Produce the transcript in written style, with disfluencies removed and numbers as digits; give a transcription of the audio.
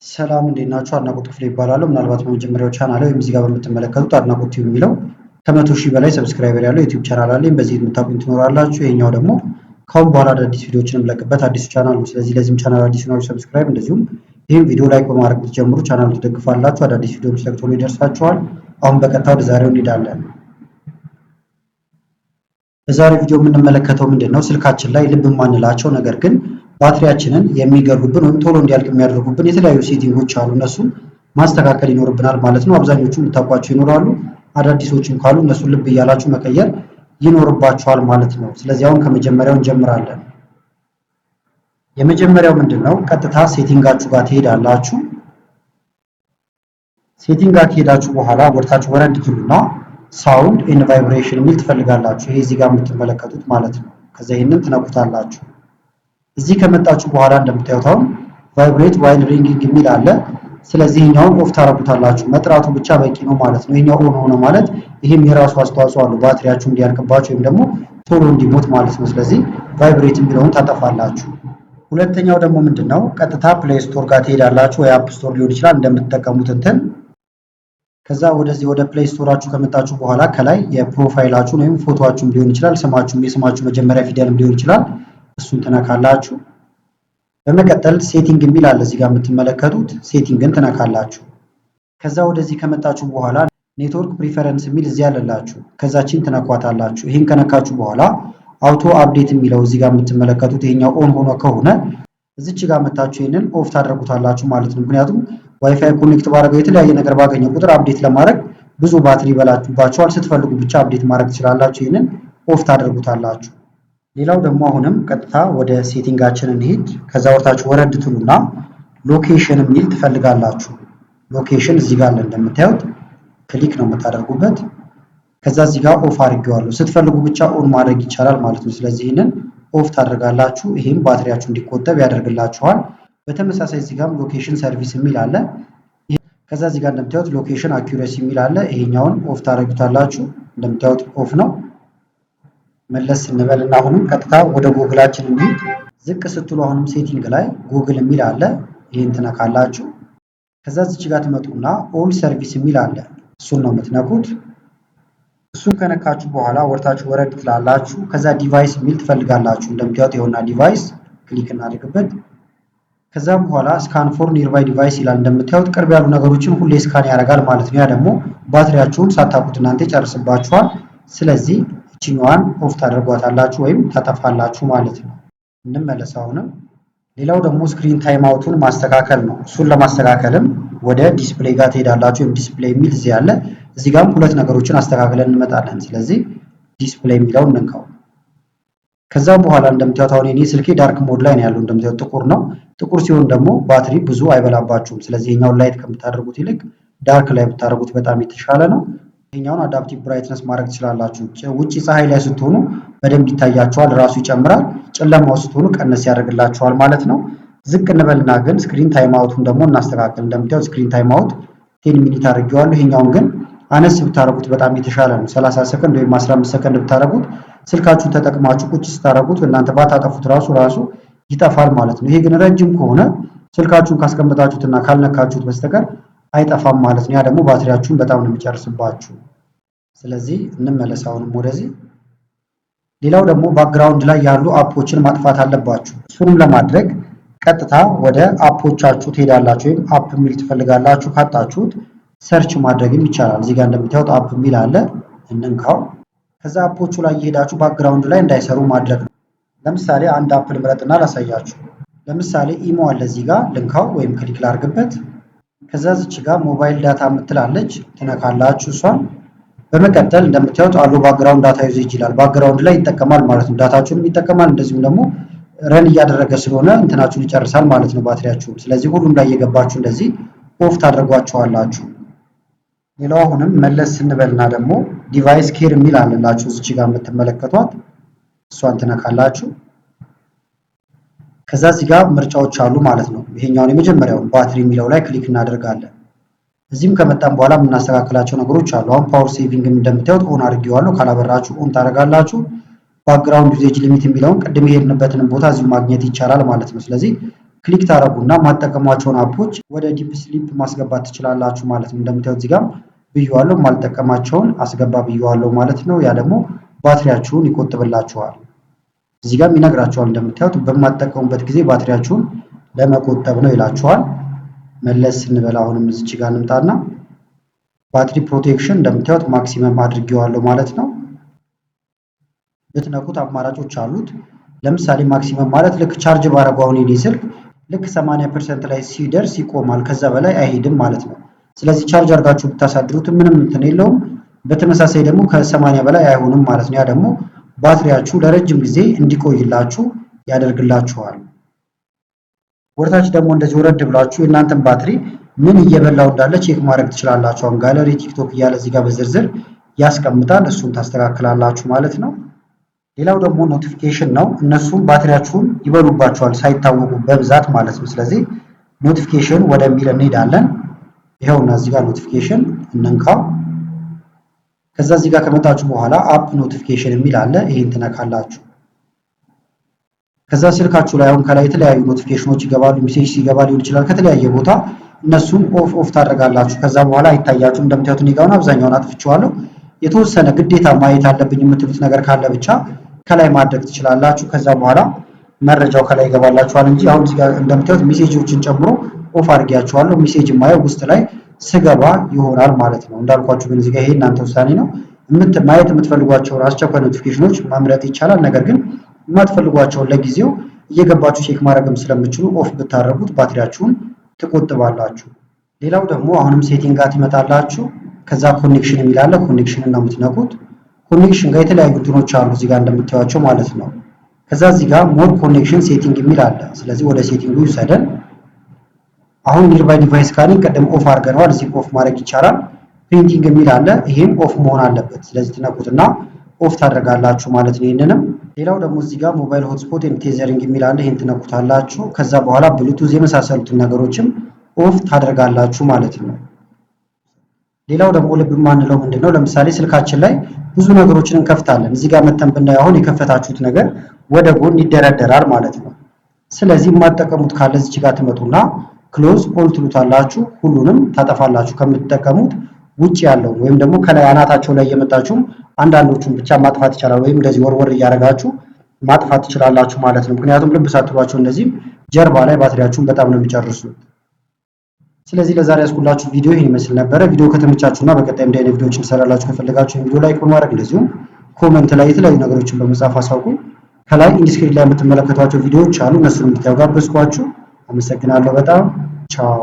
ሰላም እንዴት ናችሁ? አድናቆት ክፍሌ ይባላለሁ። ምናልባት በመጀመሪያው ቻናሌ ወይም እዚህ ጋር በምትመለከቱት አድናቆት ቲዩብ የሚለው ከ100,000 በላይ ሰብስክራይበር ያለው ዩቲዩብ ቻናል አለኝ። በዚህ የምታውቁኝ ትኖራላችሁ። ይሄኛው ደግሞ ከአሁን በኋላ አዳዲስ ቪዲዮዎችን የምለቅበት አዲሱ ቻናል ነው። ስለዚህ ለዚህም ቻናል አዲስ ናችሁ ሰብስክራይብ፣ እንደዚሁም ይህም ቪዲዮ ላይክ በማድረግ ብትጀምሩ ቻናሉ ትደግፋላችሁ። አዳዲስ ቪዲዮዎች ለቅቶ ይደርሳችኋል። አሁን በቀጥታ ወደ ዛሬው እንሄዳለን። በዛሬው ቪዲዮ የምንመለከተው ምንድነው? ስልካችን ላይ ልብ የማንላቸው ነገር ግን ባትሪያችንን የሚገሉብን ወይም ቶሎ እንዲያልቅ የሚያደርጉብን የተለያዩ ሴቲንጎች አሉ። እነሱን ማስተካከል ይኖርብናል ማለት ነው። አብዛኞቹ የምታውቋቸው ይኖራሉ። አዳዲሶችም ካሉ እነሱን ልብ እያላችሁ መቀየር ይኖርባችኋል ማለት ነው። ስለዚህ አሁን ከመጀመሪያው እንጀምራለን። የመጀመሪያው ምንድነው? ቀጥታ ሴቲንጋችሁ ጋር ትሄዳላችሁ። ሴቲንግ ጋር ከሄዳችሁ በኋላ ወርታችሁ ወረድ ትሉና ሳውንድ ኤንድ ቫይብሬሽን የሚል ትፈልጋላችሁ። ይሄ እዚህ ጋር የምትመለከቱት ማለት ነው። ከዛ ይሄንን ትነኩታላችሁ። እዚህ ከመጣችሁ በኋላ እንደምታዩት አሁን ቫይብሬት ዋይል ሪንጊንግ የሚል አለ። ስለዚህ ይሄኛውን ኦፍ ታረጉታላችሁ። መጥራቱ ብቻ በቂ ነው ማለት ነው። ይሄኛው ኦን ሆነ ማለት ይሄም የራሱ አስተዋጽኦ አለው ባትሪያችሁ እንዲያልቅባችሁ ወይም ደግሞ ቶሎ እንዲሞት ማለት ነው። ስለዚህ ቫይብሬት የሚለውን ታጠፋላችሁ። ሁለተኛው ደግሞ ምንድነው? ቀጥታ ፕሌይ ስቶር ጋር ትሄዳላችሁ ወይ አፕ ስቶር ሊሆን ይችላል እንደምትጠቀሙት እንትን። ከዛ ወደዚህ ወደ ፕሌይ ስቶራችሁ ከመጣችሁ በኋላ ከላይ የፕሮፋይላችሁን ወይም ፎቶአችሁን ሊሆን ይችላል ስማችሁን የስማችሁ መጀመሪያ ፊደልም ሊሆን ይችላል እሱን ትነካላችሁ። በመቀጠል ሴቲንግ የሚል አለ እዚህ ጋር የምትመለከቱት ሴቲንግን ትነካላችሁ። ከዛ ወደዚህ ከመጣችሁ በኋላ ኔትወርክ ፕሪፈረንስ የሚል እዚህ አለላችሁ። ከዛችን ትነኳታላችሁ። ይሄን ከነካችሁ በኋላ አውቶ አፕዴት የሚለው እዚህ ጋር የምትመለከቱት ይሄኛው ኦን ሆኖ ከሆነ እዚች ጋር መታችሁ ይሄንን ኦፍ ታደርጉታላችሁ ማለት ነው። ምክንያቱም ዋይፋይ ኮኔክት ባደረገው የተለያየ ነገር ባገኘ ቁጥር አፕዴት ለማድረግ ብዙ ባትሪ ይበላችሁባችኋል። ስትፈልጉ ብቻ አፕዴት ማድረግ ትችላላችሁ። ይሄንን ኦፍ ታደርጉታላችሁ። ሌላው ደግሞ አሁንም ቀጥታ ወደ ሴቲንጋችን እንሂድ። ከዛ ወርታችሁ ወረድ ትሉና ሎኬሽን የሚል ትፈልጋላችሁ። ሎኬሽን እዚህ ጋር እንደምታዩት ክሊክ ነው የምታደርጉበት። ከዛ እዚህ ጋር ኦፍ አድርጌዋለሁ። ስትፈልጉ ብቻ ኦን ማድረግ ይቻላል ማለት ነው። ስለዚህ ይሄንን ኦፍ ታደርጋላችሁ። ይሄም ባትሪያችሁ እንዲቆጠብ ያደርግላችኋል። በተመሳሳይ እዚህ ጋርም ሎኬሽን ሰርቪስ የሚል አለ። ከዛ እዚህ ጋር እንደምታዩት ሎኬሽን አኩሬሲ የሚል አለ። ይሄኛውን ኦፍ ታደርጉታላችሁ። እንደምታዩት ኦፍ ነው። መለስ እንበልና አሁንም ቀጥታ ወደ ጉግላችን እንሂድ። ዝቅ ስትሉ አሁንም ሴቲንግ ላይ ጉግል የሚል አለ። ይሄን ትነካላችሁ። ከዛ እዚች ጋር ትመጡና ኦል ሰርቪስ የሚል አለ። እሱን ነው የምትነኩት። እሱን ከነካችሁ በኋላ ወርታችሁ ወረድ ትላላችሁ። ከዛ ዲቫይስ የሚል ትፈልጋላችሁ። እንደምታዩት ይኸውና ዲቫይስ ክሊክ እናድርግበት። ከዛ በኋላ ስካን ፎር ኒርባይ ዲቫይስ ይላል። እንደምታዩት ቅርብ ያሉ ነገሮችን ሁሌ ስካን ያደርጋል ማለት ነው። ያ ደግሞ ባትሪያችሁን ሳታውቁት እናንተ ይጨርስባችኋል። ስለዚህ እቺኛዋን ኦፍ ታደርጓታላችሁ ወይም ታጠፋላችሁ ማለት ነው። እንመለስ አሁንም። ሌላው ደግሞ ስክሪን ታይም አውቱን ማስተካከል ነው። እሱን ለማስተካከልም ወደ ዲስፕሌይ ጋር ትሄዳላችሁ ወይም ዲስፕሌይ የሚል እዚህ አለ። እዚህ ጋርም ሁለት ነገሮችን አስተካክለን እንመጣለን። ስለዚህ ዲስፕሌይ የሚለውን እንንካው። ከዛ በኋላ እንደምታዩት አሁን እኔ ስልኬ ዳርክ ሞድ ላይ ነው ያለው። እንደምታዩት ጥቁር ነው። ጥቁር ሲሆን ደግሞ ባትሪ ብዙ አይበላባችሁም። ስለዚህ ይሄኛውን ላይት ከምታደርጉት ይልቅ ዳርክ ላይ ብታደርጉት በጣም የተሻለ ነው። ይሄኛውን አዳፕቲቭ ብራይትነስ ማድረግ ትችላላችሁ። ውጪ ፀሐይ ላይ ስትሆኑ በደንብ ይታያችኋል፣ ራሱ ይጨምራል። ጨለማው ስትሆኑ ቀነስ ያደርግላችኋል ማለት ነው። ዝቅ እንበልና ግን ስክሪን ታይም አውቱን ደግሞ እናስተካክል። እንደምታዩት ስክሪን ታይም አውት 10 ሚኒት አድርጌዋለሁ። ይሄኛውን ግን አነስ ብታደርጉት በጣም የተሻለ ነው። 30 ሰከንድ ወይም 15 ሰከንድ ብታደርጉት ስልካችሁን ተጠቅማችሁ ቁጭ ስታደርጉት እናንተ ባታጠፉት ራሱ ይጠፋል ማለት ነው። ይሄ ግን ረጅም ከሆነ ስልካችሁን ካስቀመጣችሁትና ካልነካችሁት በስተቀር አይጠፋም ማለት ነው። ያ ደግሞ ባትሪያችሁን በጣም ነው የሚጨርስባችሁ። ስለዚህ እንመለስ አሁንም ወደዚህ። ሌላው ደግሞ ባክግራውንድ ላይ ያሉ አፖችን ማጥፋት አለባችሁ። እሱንም ለማድረግ ቀጥታ ወደ አፖቻችሁ ትሄዳላችሁ ወይም አፕ የሚል ትፈልጋላችሁ። ካጣችሁት ሰርች ማድረግም ይቻላል። እዚህ ጋር እንደምታዩት አፕ የሚል አለ። እንንካው። ከዛ አፖቹ ላይ እየሄዳችሁ ባክግራውንድ ላይ እንዳይሰሩ ማድረግ ነው። ለምሳሌ አንድ አፕ ልምረጥና ላሳያችሁ። ለምሳሌ ኢሞ አለ እዚህ ጋር ልንካው ወይም ክሊክ ላድርግበት። ከዛ እዚች ጋር ሞባይል ዳታ የምትላለች ትነካላችሁ እሷን። በመቀጠል እንደምታዩት አሎ ባክግራውንድ ዳታ ዩዜጅ ይላል። ባክግራውንድ ላይ ይጠቀማል ማለት ነው። ዳታችሁንም ይጠቀማል፣ እንደዚሁም ደግሞ ረን እያደረገ ስለሆነ እንትናችሁን ይጨርሳል ማለት ነው ባትሪያችሁን። ስለዚህ ሁሉም ላይ እየገባችሁ እንደዚህ ኦፍ ታደርጓቸዋላችሁ። ሌላው አሁንም መለስ ስንበልና ደግሞ ዲቫይስ ኬር የሚል አለላችሁ እዚች ጋር የምትመለከቷት እሷን ትነካላችሁ። ከዛ እዚህ ጋር ምርጫዎች አሉ ማለት ነው። ይሄኛውን የመጀመሪያውን ባትሪ የሚለው ላይ ክሊክ እናደርጋለን። እዚህም ከመጣን በኋላ የምናስተካክላቸው ነገሮች አሉ። አሁን ፓወር ሴቪንግ እንደምታዩት ኦን አድርጌዋለሁ። ካላበራችሁ ኦን ታደርጋላችሁ። ባክግራውንድ ዩዜጅ ሊሚት የሚለውን ቅድም የሄድንበትን ቦታ እዚሁ ማግኘት ይቻላል ማለት ነው። ስለዚህ ክሊክ ታረጉና ማጠቀሟቸውን አፖች ወደ ዲፕ ስሊፕ ማስገባት ትችላላችሁ ማለት ነው። እንደምታዩት እዚህ ጋር ብየዋለሁ ማልጠቀማቸውን አስገባ ብየዋለሁ ማለት ነው። ያ ደግሞ ባትሪያችሁን ይቆጥብላችኋል። እዚህ ጋር ይነግራችኋል እንደምታዩት በማትጠቀሙበት ጊዜ ባትሪያችሁን ለመቆጠብ ነው ይላችኋል። መለስ ስንበላ አሁንም እዚች ጋር እንምጣና ባትሪ ፕሮቴክሽን እንደምታዩት ማክሲመም አድርጌዋለሁ ማለት ነው። ብትነኩት አማራጮች አሉት። ለምሳሌ ማክሲመም ማለት ልክ ቻርጅ ባረጋው አሁን የኔ ስልክ ልክ 80% ላይ ሲደርስ ይቆማል፣ ከዛ በላይ አይሄድም ማለት ነው። ስለዚህ ቻርጅ አድርጋችሁ ብታሳድሩት ምንም እንትን የለውም። በተመሳሳይ ደግሞ ከ80 በላይ አይሆንም ማለት ነው። ያ ደግሞ ባትሪያችሁ ለረጅም ጊዜ እንዲቆይላችሁ ያደርግላችኋል። ወደታች ደግሞ እንደዚህ ወረድ ብላችሁ የእናንተን ባትሪ ምን እየበላው እንዳለ ቼክ ማድረግ ትችላላችሁ። አሁን ጋለሪ፣ ቲክቶክ እያለ እዚህ ጋር በዝርዝር ያስቀምጣል። እሱን ታስተካክላላችሁ ማለት ነው። ሌላው ደግሞ ኖቲፊኬሽን ነው። እነሱም ባትሪያችሁን ይበሉባችኋል ሳይታወቁ በብዛት ማለት ነው። ስለዚህ ኖቲፊኬሽን ወደሚል እንሄዳለን። ይኸውና እዚህ ጋር ኖቲፊኬሽን እንንካው። ከዛ እዚህ ጋር ከመጣችሁ በኋላ አፕ ኖቲፊኬሽን የሚል አለ። ይሄን ትነካላችሁ። ከዛ ስልካችሁ ላይ አሁን ከላይ የተለያዩ ኖቲፊኬሽኖች ይገባሉ። ሜሴጅ ሲገባ ሊሆን ይችላል ከተለያየ ቦታ፣ እነሱን ኦፍ ታደርጋላችሁ። ከዛ በኋላ አይታያችሁም። እንደምታዩት እኔ ጋር አብዛኛውን አጥፍቼዋለሁ። የተወሰነ ግዴታ ማየት አለብኝ የምትሉት ነገር ካለ ብቻ ከላይ ማድረግ ትችላላችሁ። ከዛ በኋላ መረጃው ከላይ ይገባላችኋል እንጂ አሁን እዚህ ጋር እንደምታዩት ሜሴጆችን ጨምሮ ኦፍ አድርጌያችኋለሁ። ሜሴጅ ማየው ውስጥ ላይ ስገባ ይሆናል ማለት ነው። እንዳልኳችሁ ግን እዚህ ጋር ይሄ እናንተ ውሳኔ ነው። ማየት የምትፈልጓቸውን አስቸኳይ ኖቲፊኬሽኖች መምረጥ ይቻላል። ነገር ግን የማትፈልጓቸውን ለጊዜው እየገባችሁ ቼክ ማድረግም ስለምችሉ ኦፍ ብታደርጉት ባትሪያችሁን ትቆጥባላችሁ። ሌላው ደግሞ አሁንም ሴቲንግ ጋር ትመጣላችሁ። ከዛ ኮኔክሽን የሚል አለ። ኮኔክሽንን ነው የምትነኩት። ኮኔክሽን ጋር የተለያዩ እንትኖች አሉ እዚህ ጋር እንደምታዩቸው ማለት ነው። ከዛ እዚህ ጋር ሞር ኮኔክሽን ሴቲንግ የሚል አለ። ስለዚህ ወደ ሴቲንጉ ይውሰደን። አሁን ኒርባይ ዲቫይስ ካሊንግ ቀደም ኦፍ አድርገነዋል። እዚህ ኦፍ ማድረግ ይቻላል። ፕሪንቲንግ የሚል አለ። ይሄም ኦፍ መሆን አለበት። ስለዚህ ትነኩትና ኦፍ ታደርጋላችሁ ማለት ነው። ይሄንንም ሌላው ደግሞ እዚህ ጋር ሞባይል ሆትስፖት ኤንድ ቴዘሪንግ የሚል አለ። ይሄን ትነኩታላችሁ። ከዛ በኋላ ብሉቱዝ የመሳሰሉትን ነገሮችም ኦፍ ታደርጋላችሁ ማለት ነው። ሌላው ደግሞ ልብ የማንለው ምንድነው፣ ለምሳሌ ስልካችን ላይ ብዙ ነገሮችን እንከፍታለን። እዚህ ጋር መተን ብናይ አሁን የከፈታችሁት ነገር ወደ ጎን ይደረደራል ማለት ነው። ስለዚህ የማትጠቀሙት ካለ እዚህ ጋር ትመጡና ክሎዝ ኦል ትሉታላችሁ። ሁሉንም ታጠፋላችሁ ከምትጠቀሙት ውጪ ያለው ወይም ደግሞ ከላይ አናታቸው ላይ እየመጣችሁም አንዳንዶቹን ብቻ ማጥፋት ይቻላል፣ ወይም እንደዚህ ወርወር እያደረጋችሁ ማጥፋት ትችላላችሁ ማለት ነው። ምክንያቱም ልብ ሳትሏቸው እነዚህም ጀርባ ላይ ባትሪያችሁን በጣም ነው የሚጨርሱት። ስለዚህ ለዛሬ ያስኩላችሁ ቪዲዮ ይሄን ይመስል ነበረ። ቪዲዮ ከተመቻችሁና በቀጣይ እንዲህ አይነት ቪዲዮዎችን እንሰራላችሁ ከፈለጋችሁ ቪዲዮ ላይክ በማድረግ እንደዚሁም ኮሜንት ላይ የተለያዩ ነገሮችን በመጻፍ አሳውቁኝ። ከላይ ኢንስክሪን ላይ የምትመለከቷቸው ቪዲዮዎች አሉ፣ እነሱን እንድታዩ ጋበዝኳችሁ። አመሰግናለሁ በጣም ቻው።